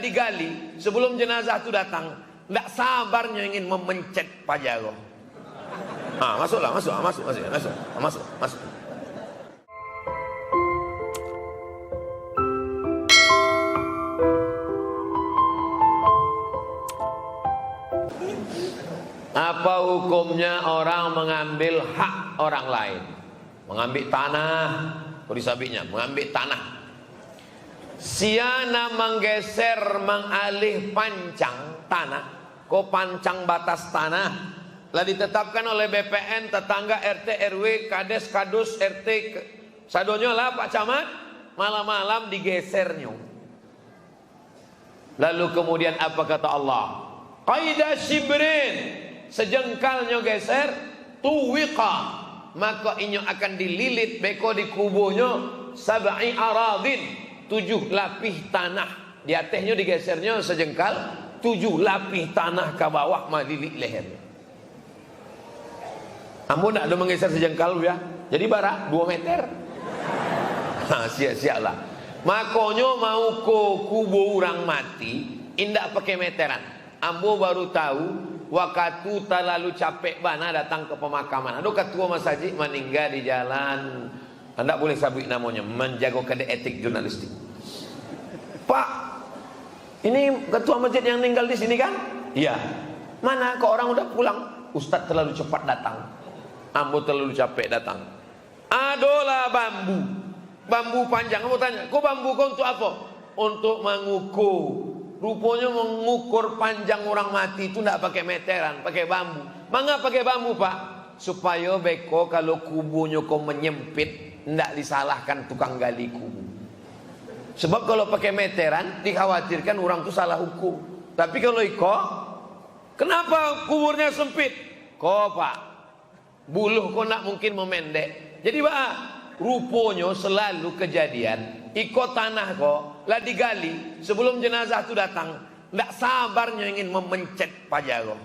Digali sebelum jenazah itu datang, tidak sabarnya ingin memencet Pajero. Masuklah, masuk. Apa hukumnya orang mengambil hak orang lain? Mengambil tanah, berisabinya, mengambil tanah. Siana menggeser, mengalih pancang tanah, pancang batas tanah, lah ditetapkan oleh BPN, tetangga, RT, RW, Kades, Kadus, RT, sadonyo lah Pak Camat, malam-malam digesernya. Lalu kemudian apa kata Allah? Qaida shibrin, sejengkalnya geser, tuwiqa, maka inyo akan dililit beko di kubuhnya sab'i aradin, 7 lapih tanah. Di atasnya digesernya sejengkal, 7 lapih tanah ke bawah malilit leher. Kamu nak ada menggeser sejengkal ya? Jadi barak 2 meter. Siap-siap lah. Makanya mau ke kubur orang mati, indak pakai meteran. Ambo baru tahu waktu terlalu capek bana datang ke pemakaman. Ada ketua masjid meninggal di jalan. Anda boleh sabit namanya, menjaga kode etik jurnalistik. Pak, ini ketua masjid yang meninggal di sini kan? Iya. Mana kok orang udah pulang? Ustadz terlalu cepat datang. Ambo terlalu capek datang. Adolah bambu panjang. Kamu tanya, kok bambu kau untuk apa? Untuk mengukur. Rupanya mengukur panjang orang mati itu tidak pakai meteran, pakai bambu. Mengapa pakai bambu Pak? Supaya beko kalau kubunya kau menyempit, tidak disalahkan tukang gali kubur. Sebab kalau pakai meteran dikhawatirkan orang itu salah hukum. Tapi kalau kenapa kuburnya sempit? Pak, buluh kau nak mungkin memendek. Jadi Pak, rupanya selalu kejadian tanah lah digali sebelum jenazah itu datang, tidak sabarnya ingin memencet Pajero.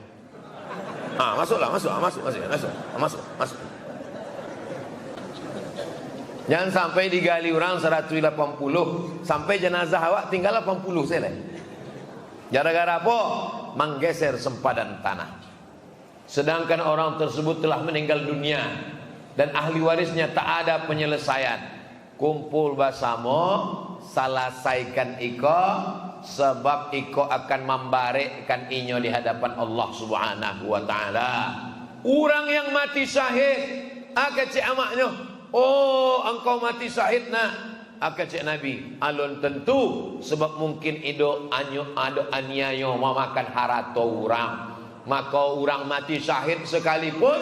Masuk. Jangan sampai digali orang 180 sampai jenazah awak tinggal 80 selesai. Gara-gara apa? Menggeser sempadan tanah. Sedangkan orang tersebut telah meninggal dunia dan ahli warisnya tak ada penyelesaian. Kumpul bersama, selesaikan sebab akan membarekkan inyo di hadapan Allah Subhanahu wa taala. Orang yang mati syahid, cek amaknya, engkau mati syahid nak, cek Nabi, alun tentu sebab mungkin ado aniaya memakan harato orang. Maka orang mati syahid sekalipun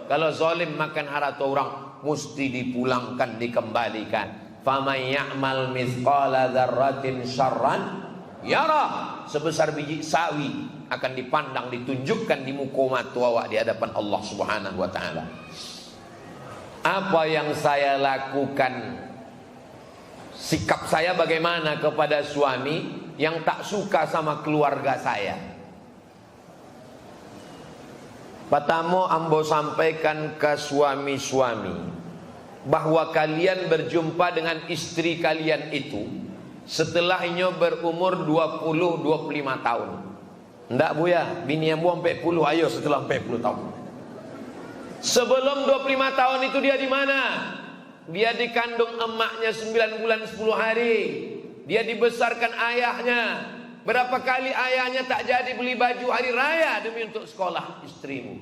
kalau zalim makan harato orang mesti dipulangkan, dikembalikan. Faman ya'mal mithqala dzarratin syarran yara, sebesar biji sawi akan dipandang, ditunjukkan di muka mata awak di hadapan Allah Subhanahu wa taala. Apa yang saya lakukan, sikap saya bagaimana kepada suami yang tak suka sama keluarga saya? Pertama, ambo sampaikan ke suami-suami bahwa kalian berjumpa dengan istri kalian itu setelahnya berumur 20-25 tahun. Ndak Bu ya, bini ambo 40, ayo setelah 40 tahun. Sebelum 25 tahun itu dia di mana? Dia dikandung emaknya 9 bulan 10 hari. Dia dibesarkan ayahnya. Berapa kali ayahnya tak jadi beli baju hari raya demi untuk sekolah istrimu.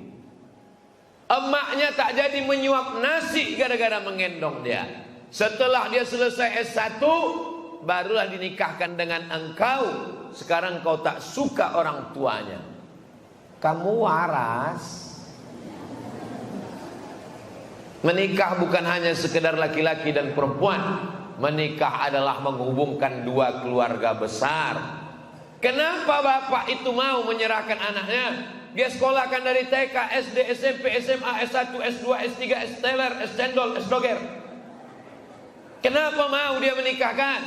Emaknya tak jadi menyuap nasi gara-gara menggendong dia. Setelah dia selesai S1, barulah dinikahkan dengan engkau. Sekarang kau tak suka orang tuanya. Kamu waras. Menikah bukan hanya sekedar laki-laki dan perempuan. Menikah adalah menghubungkan dua keluarga besar. Kenapa bapak itu mau menyerahkan anaknya? Dia sekolahkan dari TK, SD, SMP, SMA, S1, S2, S3, S-teler, S-cendol, S-doger. Kenapa mau dia menikahkan?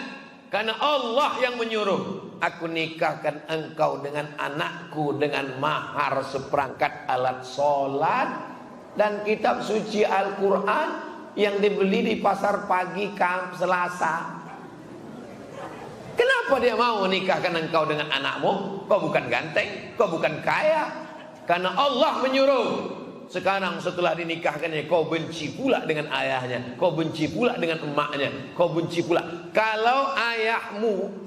Karena Allah yang menyuruh. Aku nikahkan engkau dengan anakku dengan mahar seperangkat alat sholat dan kitab suci Al-Quran yang dibeli di pasar pagi Selasa. Kenapa Kenapa dia mau menikahkan engkau dengan anakmu? Kau bukan ganteng, kau bukan kaya. Karena Allah menyuruh. Sekarang setelah dinikahkannya, kau benci pula dengan ayahnya, kau benci pula dengan emaknya, kau benci pula. Kalau ayahmu,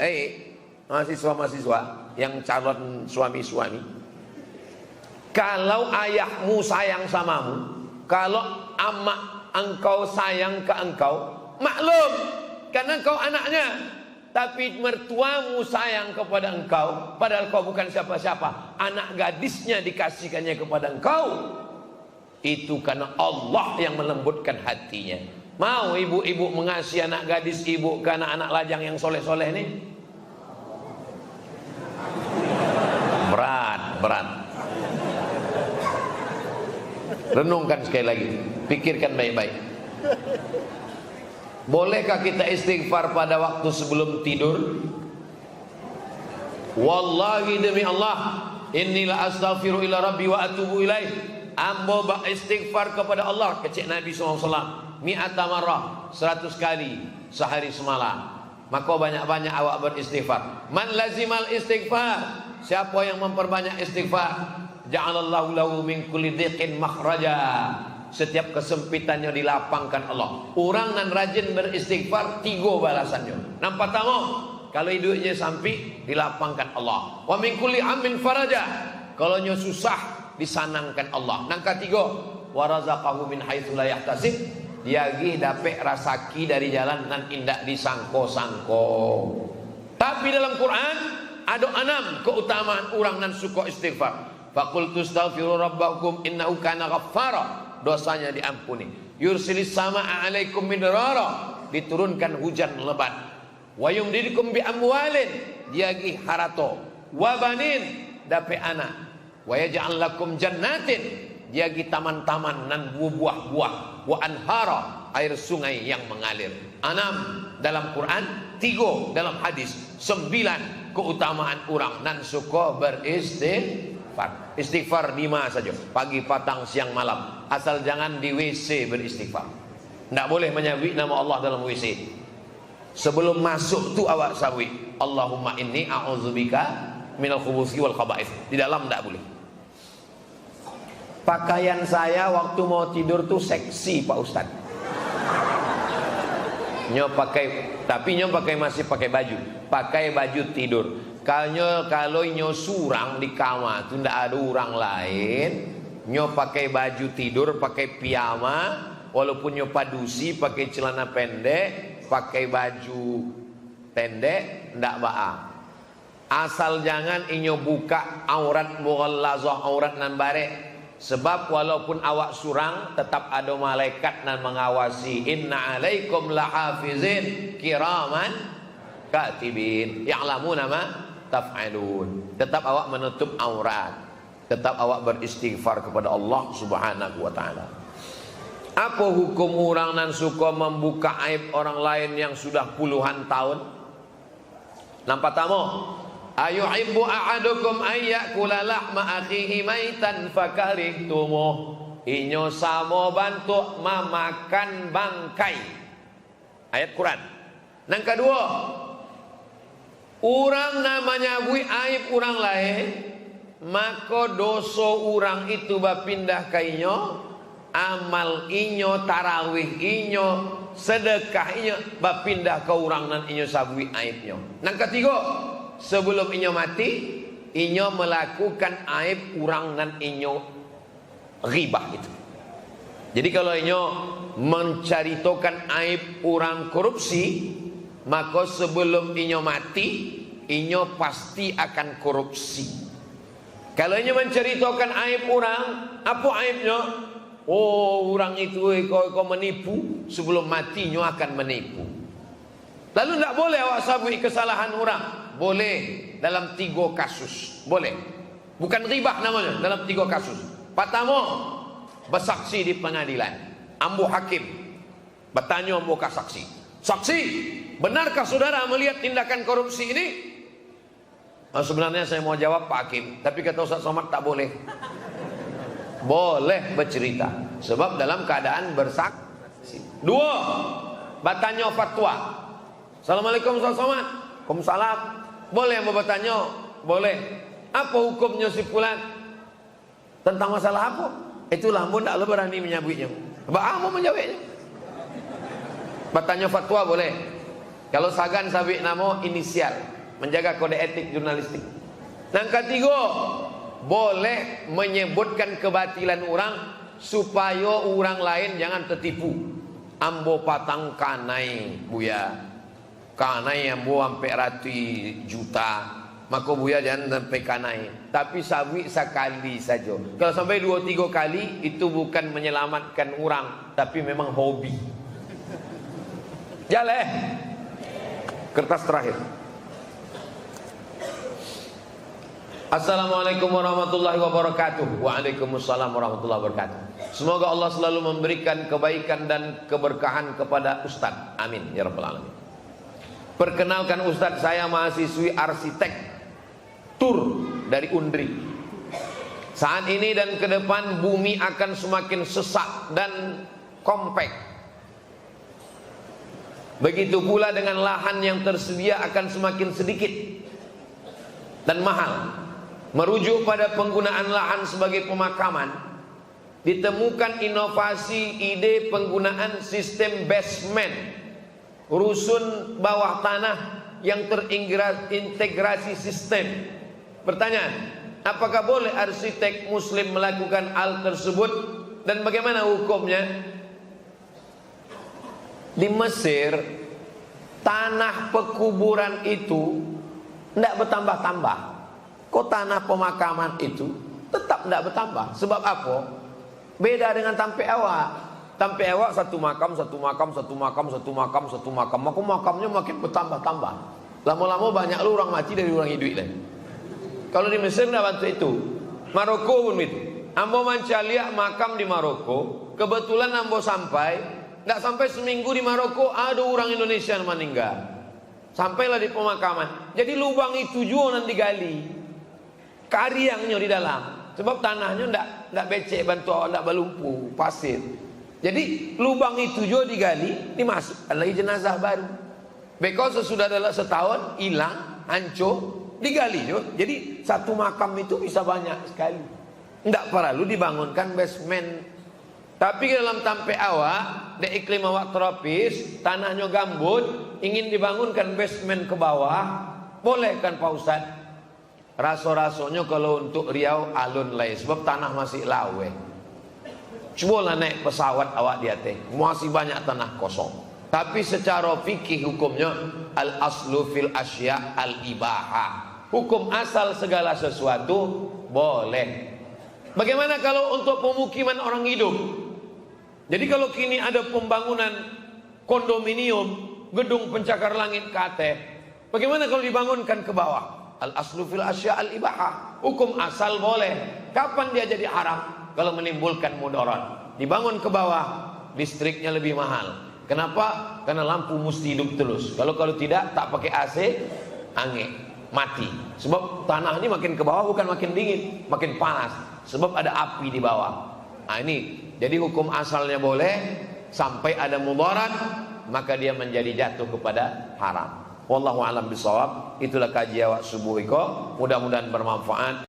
mahasiswa-mahasiswa yang calon suami-suami, kalau ayahmu sayang samamu, kalau amak engkau sayang ke engkau, maklum, karena engkau anaknya. Tapi mertuamu sayang kepada engkau, padahal kau bukan siapa-siapa, anak gadisnya dikasihkannya kepada engkau. Itu karena Allah yang melembutkan hatinya. Mau ibu-ibu mengasihi anak gadis ibu karena anak lajang yang soleh-soleh ini? Berat. Renungkan sekali lagi, pikirkan baik-baik. Bolehkah kita istighfar pada waktu sebelum tidur? Wallahi demi Allah, inilah astaghfiru ila rabbi wa atubu ilaih. Ambo istighfar kepada Allah, kecik Nabi SAW, mi'ata marrah, 100 kali sehari semalam. Maka banyak-banyak awak beristighfar. Man lazimal istighfar, siapa yang memperbanyak istighfar, ja'alallahu lahu min kulli dhiqin makhraja. Setiap kesempitannya dilapangkan Allah. Orang nan rajin beristighfar, 3 balasannya. Nampak tamu, kalau hidupnya sampai dilapangkan Allah. Wa min kulli amin faraja, kalau nyo susah disanangkan Allah. Nang ketiga, wa razaqahu min haitsu la yahtasib, diagi dapet rasaki dari jalan nan indak disangko-sangko. Tapi dalam Quran ada 6 keutamaan orang nan suka istighfar. Faqultu astaghfiru rabbakum innahu kana ghaffara, dosanya diampuni. Yursilis samaa 'alaikum midrara, diturunkan hujan lebat. Wa yumdidukum bi amwalin, diagi harato. Wa banin, dape anak. Wa yaj'al lakum jannatin, diagi taman-taman nan buah-buah. Wa anhara, air sungai yang mengalir. 6 dalam Quran, 3 dalam hadis. 9 keutamaan orang nan suka beristighfar. Istighfar 5 saja, pagi, petang, siang, malam. Asal jangan di WC beristighfar. Tidak boleh menyebut nama Allah dalam WC. Sebelum masuk tu awak sabwi, Allahumma inni a'udzubika minal khubuthi wal khaba'ith. Di dalam tidak boleh. Pakaian saya waktu mau tidur tuh seksi Pak Ustaz. Tapi masih pakai baju. Pakai baju tidur. Kalau nyo surang di kamar tu ndak ada orang lain, nyo pakai baju tidur, pakai piyama, walaupun nyo padusi pakai celana pendek, pakai baju pendek, ndak ba'a. Asal jangan inyo buka aurat mughallazah, aurat nan bare. Sebab walaupun awak surang, tetap ada malaikat nan mengawasi. Inna alaikum lahafizin kiraman katibin ya'lamuna ma taf'alun. Tetap awak menutup aurat, tetap awak beristighfar kepada Allah Subhanahu wa taala. Apa hukum orang nan suka membuka aib orang lain yang sudah puluhan tahun? Nampak tamu? Ayuhibbu ahadukum ayyakula lahma akhihi maitan fakarihtumuh. Inyo samo bantu memakan bangkai. Ayat Quran. Yang kedua, orang namanya bui aib orang lain, maka dosa orang itu berpindah ke inyo, amal inyo, tarawih inyo, sedekah inyo berpindah ke orang nan inyo sabui aibnya. Yang ketiga, sebelum inyo mati, inyo melakukan aib orang nan inyo ghibah itu. Jadi kalau inyo menceritakan aib orang korupsi, maka sebelum inyo mati, inyo pasti akan korupsi. Kalau inyo menceritakan aib orang, apa aibnya? Oh, orang itu kau menipu, sebelum mati inyo akan menipu. Lalu tidak boleh awak sabui kesalahan orang. Boleh dalam 3 kasus. Boleh. Bukan ghibah namanya, dalam 3 kasus. Pertama, bersaksi di pengadilan. Ambo hakim bertanya ambo saksi. Saksi, benarkah saudara melihat tindakan korupsi ini? Sebenarnya saya mau jawab Pak Hakim, tapi kata Ustaz Somad tak boleh. Boleh bercerita, sebab dalam keadaan bersaksi. 2, bertanya fatwa. Assalamualaikum Ustaz Somad, Waalaikumsalam. Boleh mau bertanya? Boleh. Apa hukumnya si fulan? Tentang masalah apa? Itulah mun tak berani menyabutnya. Apa menjawabnya? Bertanya fatwa boleh. Kalau sagan sabik nama inisial, menjaga kode etik jurnalistik. Yang ketiga, boleh menyebutkan kebatilan orang supaya orang lain jangan tertipu. Ambo patang kanai buya, kanai ambo sampai rati juta, maka buya jangan sampai kanai. Tapi sabik sekali saja. Kalau sampai 2-3 kali itu bukan menyelamatkan orang, tapi memang hobi. Jalan. Kertas terakhir. Assalamualaikum warahmatullahi wabarakatuh. Waalaikumsalam warahmatullahi wabarakatuh. Semoga Allah selalu memberikan kebaikan dan keberkahan kepada Ustadz. Amin ya rabbal alamin. Perkenalkan Ustadz, saya mahasiswi arsitek tur dari Undri. Saat ini dan ke depan bumi akan semakin sesak dan kompak. Begitu pula dengan lahan yang tersedia akan semakin sedikit dan mahal. Merujuk pada penggunaan lahan sebagai pemakaman, ditemukan inovasi ide penggunaan sistem basement, rusun bawah tanah yang terintegrasi sistem. Pertanyaan, apakah boleh arsitek muslim melakukan hal tersebut dan bagaimana hukumnya? Di Mesir, tanah pekuburan itu tidak bertambah-tambah. Kok tanah pemakaman itu tetap tidak bertambah. Sebab apa? Beda dengan Tampe Awak. Tampe Awak satu makam, satu makam, satu makam, satu makam, satu makam. Maka makamnya makin bertambah-tambah. Lama-lama banyak lu orang mati dari orang hidup lain. Kalau di Mesir tidak bantu itu. Maroko pun itu. Ambo mencari makam di Maroko. Kebetulan ambo sampai. Tidak sampai seminggu di Maroko ada orang Indonesia yang meninggal. Sampailah di pemakaman. Jadi lubang itu juga nanti digali. Kariangnya di dalam. Sebab tanahnya tidak becek bantu awak, tidak berlumpuh, pasir. Jadi lubang itu juga digali, dimasukkan lagi jenazah baru. Because sesudah adalah setahun hilang, hancur, digali juga. Jadi satu makam itu bisa banyak sekali. Tidak perlu dibangunkan basement. Tapi dalam Tampe Awak, di iklim awak tropis, tanahnya gambut, ingin dibangunkan basement ke bawah, boleh kan Pak Ustaz? Raso-rasonya kalau untuk Riau alun lain, sebab tanah masih lawe. Cobalah naik pesawat awak di atas, masih banyak tanah kosong. Tapi secara fikih hukumnya al aslu fil asya al ibaha. Hukum asal segala sesuatu boleh. Bagaimana kalau untuk pemukiman orang hidup? Jadi kalau kini ada pembangunan kondominium, gedung pencakar langit KT, bagaimana kalau dibangunkan ke bawah? Al aslu fil asya al ibaha. Hukum asal boleh. Kapan dia jadi haram? Kalau menimbulkan mudarat. Dibangun ke bawah, listriknya lebih mahal. Kenapa? Karena lampu mesti hidup terus. Kalau tidak tak pakai AC, angin mati. Sebab tanah ini makin ke bawah bukan makin dingin, makin panas. Sebab ada api di bawah. Nah ini, jadi hukum asalnya boleh sampai ada mudarat, maka dia menjadi jatuh kepada haram. Wallahu a'lam bishawab. Itulah kajian awak subuh iko. Mudah-mudahan bermanfaat.